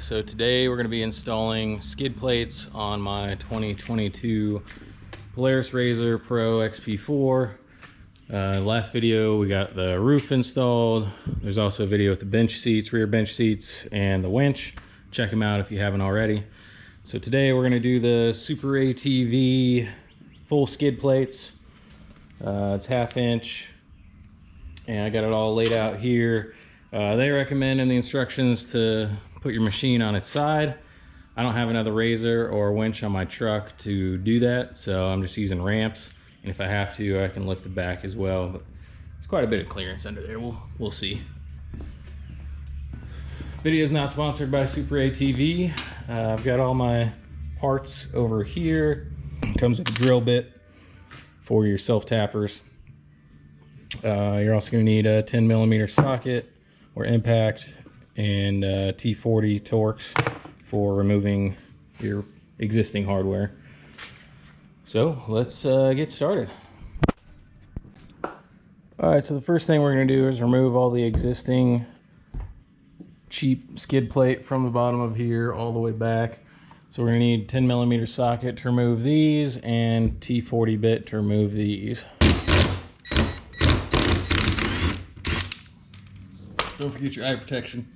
So today we're going to be installing skid plates on my 2022 Polaris RZR Pro XP4. Last video we got the roof installed. There's also a video with the bench seats, rear bench seats, and the winch. Check them out if you haven't already. So today we're going to do the SuperATV full skid plates. It's 1/2 inch, and I got it all laid out here. They recommend in the instructions to put your machine on its side. I don't have another razor or winch on my truck to do that, so I'm just using ramps, and if I have to, I can lift the back as well. But it's quite a bit of clearance under there. We'll see. Video is not sponsored by SuperATV. I've got all my parts over here. It comes with a drill bit for your self tappers. You're also going to need a 10mm socket or impact, and T40 Torx for removing your existing hardware. So let's get started. Alright, so the first thing we're going to do is remove all the existing cheap skid plate from the bottom of here all the way back. So we're going to need 10mm socket to remove these and T40 bit to remove these. Don't forget your eye protection.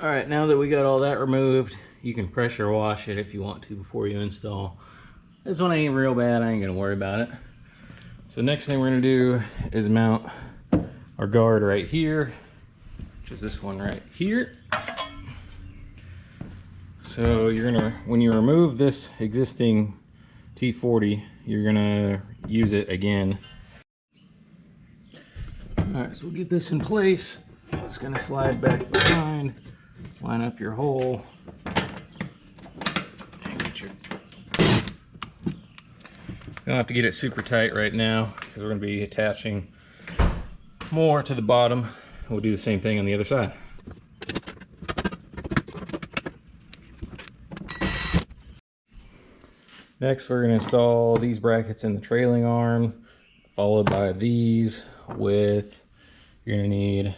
Alright, now that we got all that removed, you can pressure wash it if you want to before you install. This one ain't real bad, I ain't gonna worry about it. So next thing we're gonna do is mount our guard right here, which is this one right here. So you're gonna, when you remove this existing T40, you're gonna use it again. Alright, so we'll get this in place. It's gonna slide back behind. Line up your hole. And get your... You don't have to get it super tight right now because we're going to be attaching more to the bottom. We'll do the same thing on the other side. Next, we're going to install these brackets in the trailing arm, followed by these with, you're going to need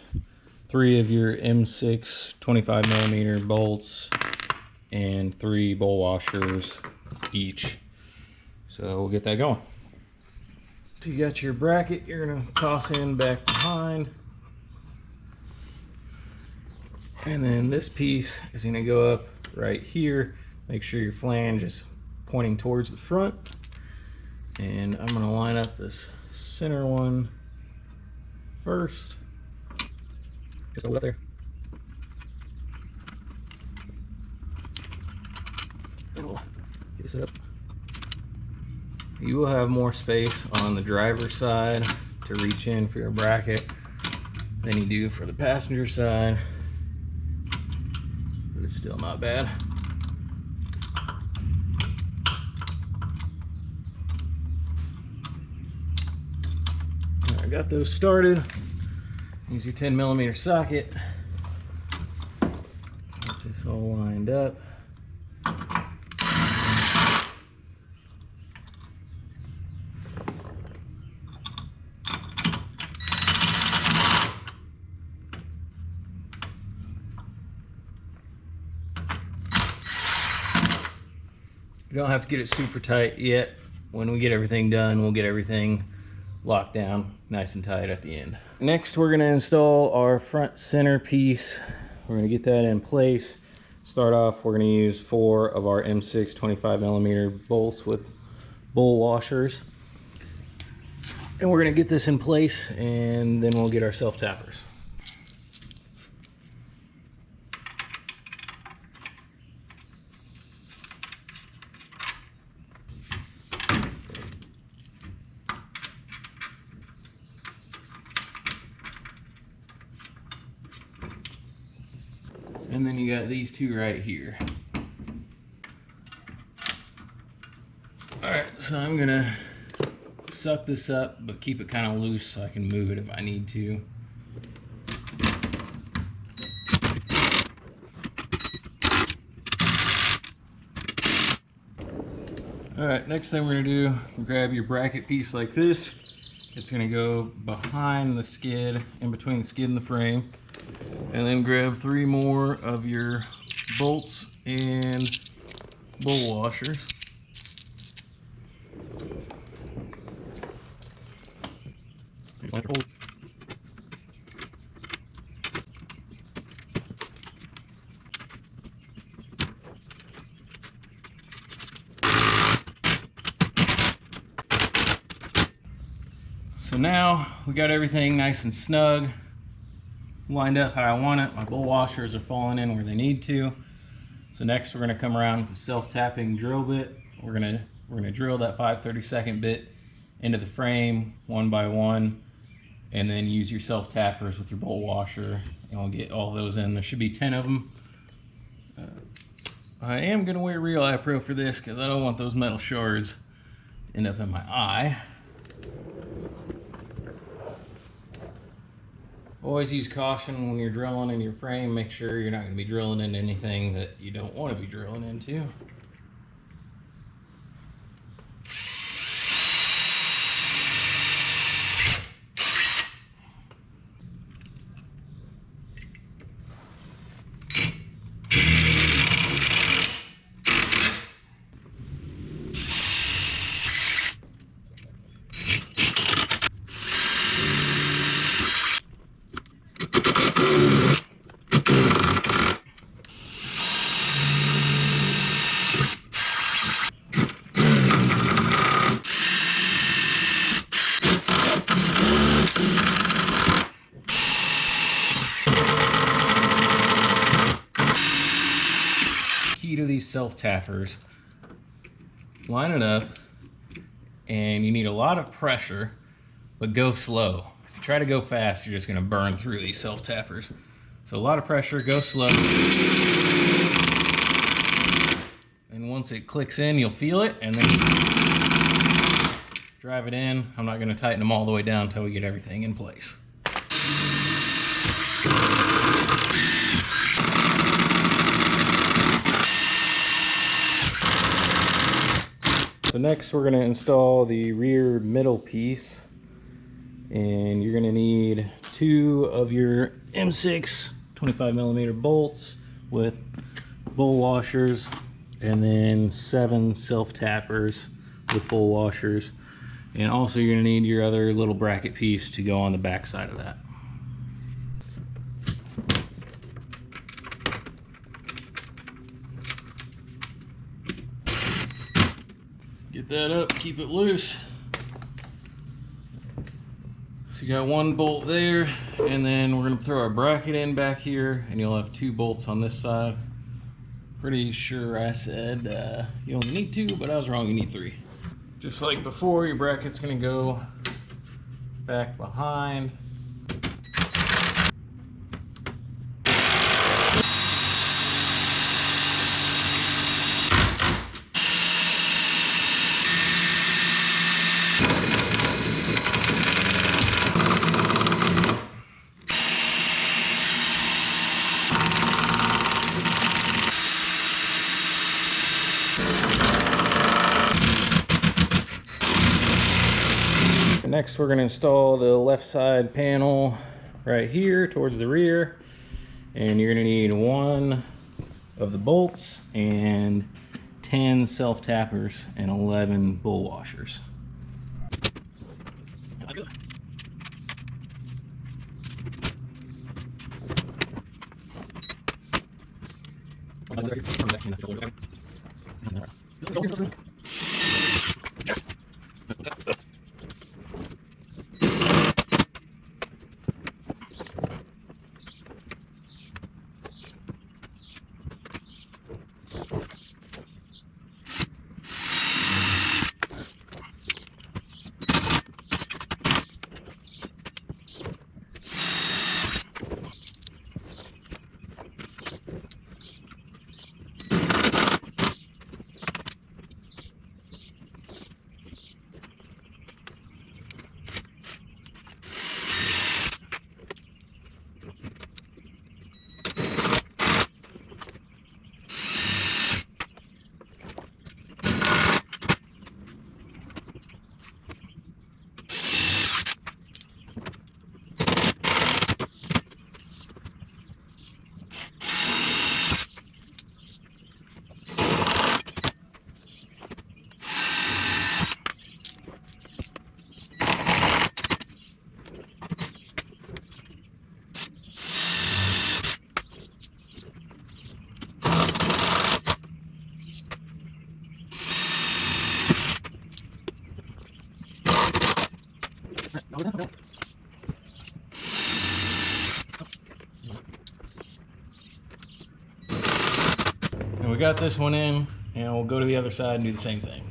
3 of your M6 25mm bolts and 3 bowl washers each. So we'll get that going. So you got your bracket, you're gonna toss in back behind. And then this piece is gonna go up right here. Make sure your flange is pointing towards the front. And I'm gonna line up this center one first. Just hold it up there. And we'll get this up. You will have more space on the driver's side to reach in for your bracket than you do for the passenger side, but it's still not bad. I got those started. Use your 10mm socket. Get this all lined up. You don't have to get it super tight yet. When we get everything done, we'll get everything locked down nice and tight at the end. Next, we're gonna install our front center piece. We're gonna get that in place. Start off, we're gonna use 4 of our M6 25mm bolts with bowl washers. And we're gonna get this in place, and then we'll get our self-tappers. And then you got these 2 right here. Alright, so I'm gonna suck this up, but keep it kind of loose so I can move it if I need to. Alright, next thing we're gonna do, grab your bracket piece like this. It's gonna go behind the skid, in between the skid and the frame. And then grab 3 more of your bolts and bowl washers. So now we got everything nice and snug, lined up how I want it. My bowl washers are falling in where they need to. So next we're gonna come around with the self-tapping drill bit. We're gonna drill that 5/32 bit into the frame one by one, and then use your self-tappers with your bowl washer, and we'll get all those in. There should be 10 of them. I am gonna wear real eye pro for this because I don't want those metal shards to end up in my eye. Always use caution when you're drilling in your frame. Make sure you're not going to be drilling into anything that you don't want to be drilling into. To these self-tappers, line it up, and you need a lot of pressure, but go slow. If you try to go fast, you're just going to burn through these self-tappers. So a lot of pressure, go slow, and once it clicks in, you'll feel it, and then drive it in. I'm not going to tighten them all the way down until we get everything in place. So next we're going to install the rear middle piece, and you're going to need 2 of your M6 25mm bolts with bowl washers, and then 7 self-tappers with bowl washers, and also you're going to need your other little bracket piece to go on the back side of that. Get that up, keep it loose. So you got 1 bolt there, and then we're gonna throw our bracket in back here, and you'll have 2 bolts on this side. Pretty sure I said you only need 2, but I was wrong, you need 3. Just like before, your bracket's gonna go back behind. Next, we're going to install the left side panel right here towards the rear, and you're going to need 1 of the bolts and 10 self-tappers and 11 bull washers. And we got this one in, and we'll go to the other side and do the same thing.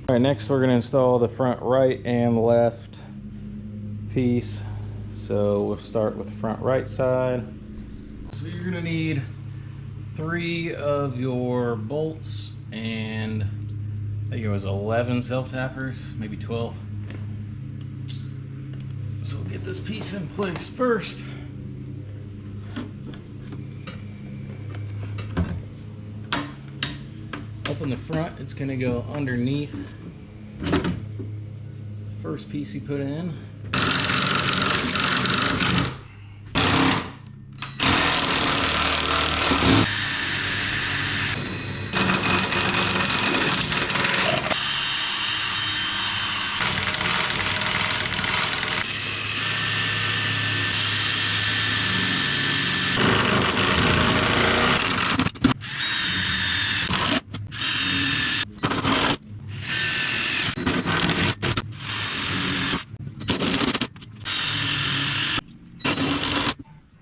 All right, next we're going to install the front right and left piece. So we'll start with the front right side. So you're going to need 3 of your bolts and I think it was 11 self-tappers, maybe 12. So we'll get this piece in place first. Up in the front, it's going to go underneath the first piece you put in.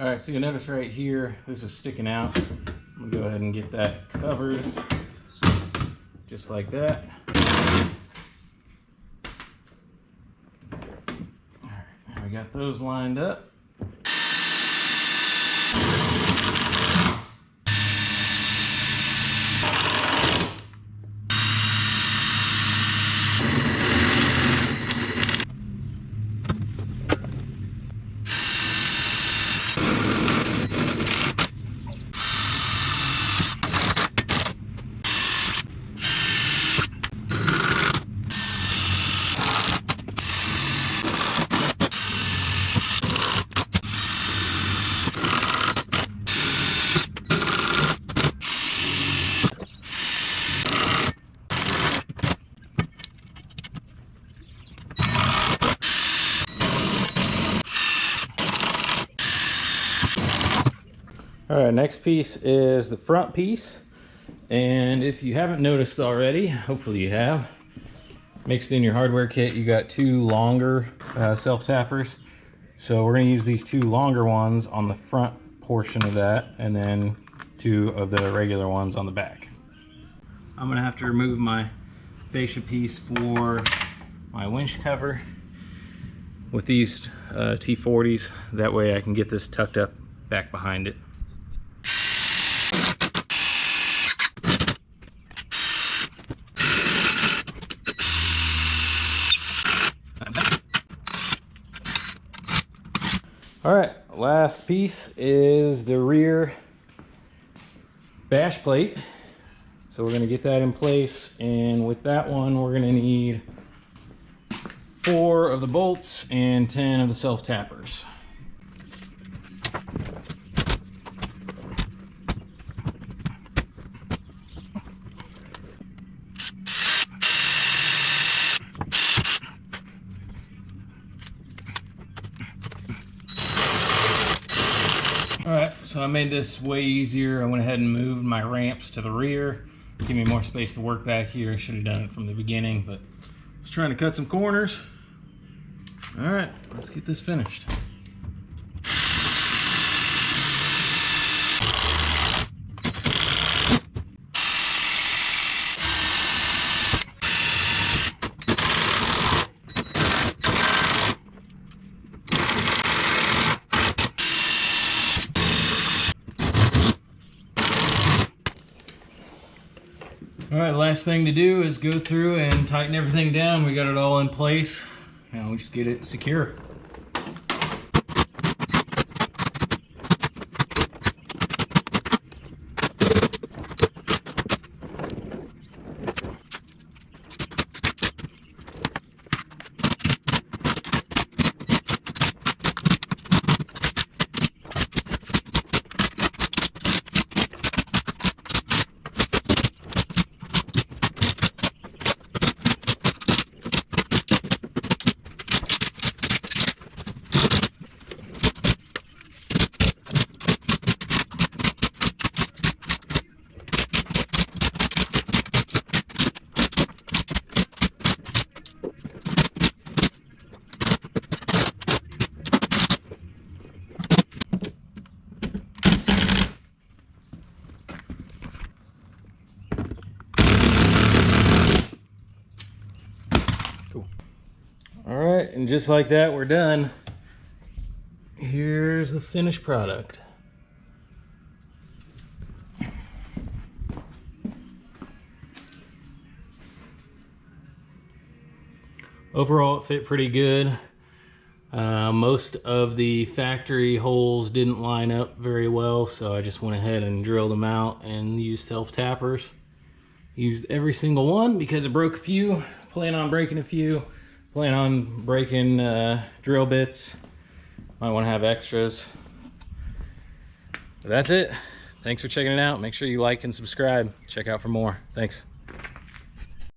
Alright, so you'll notice right here, this is sticking out. I'm going to go ahead and get that covered, just like that. Alright, now we got those lined up. All right, next piece is the front piece. And if you haven't noticed already, hopefully you have, mixed in your hardware kit, you got two longer self-tappers. So we're gonna use these two longer ones on the front portion of that, and then two of the regular ones on the back. I'm gonna have to remove my fascia piece for my winch cover with these T40s. That way I can get this tucked up back behind it. All right, last piece is the rear bash plate. So we're gonna get that in place, and with that one, we're gonna need 4 of the bolts and 10 of the self-tappers. All right, so I made this way easier. I went ahead and moved my ramps to the rear. Give me more space to work back here. I should have done it from the beginning, but I was trying to cut some corners. All right, let's get this finished. All right, last thing to do is go through and tighten everything down. We got it all in place. Now we just get it secure. All right, and just like that, we're done. Here's the finished product. Overall, it fit pretty good. Most of the factory holes didn't line up very well, so I just went ahead and drilled them out and used self-tappers. Used every single one because I broke a few, plan on breaking a few. Plan on breaking drill bits. Might want to have extras. But that's it. Thanks for checking it out. Make sure you like and subscribe. Check out for more. Thanks.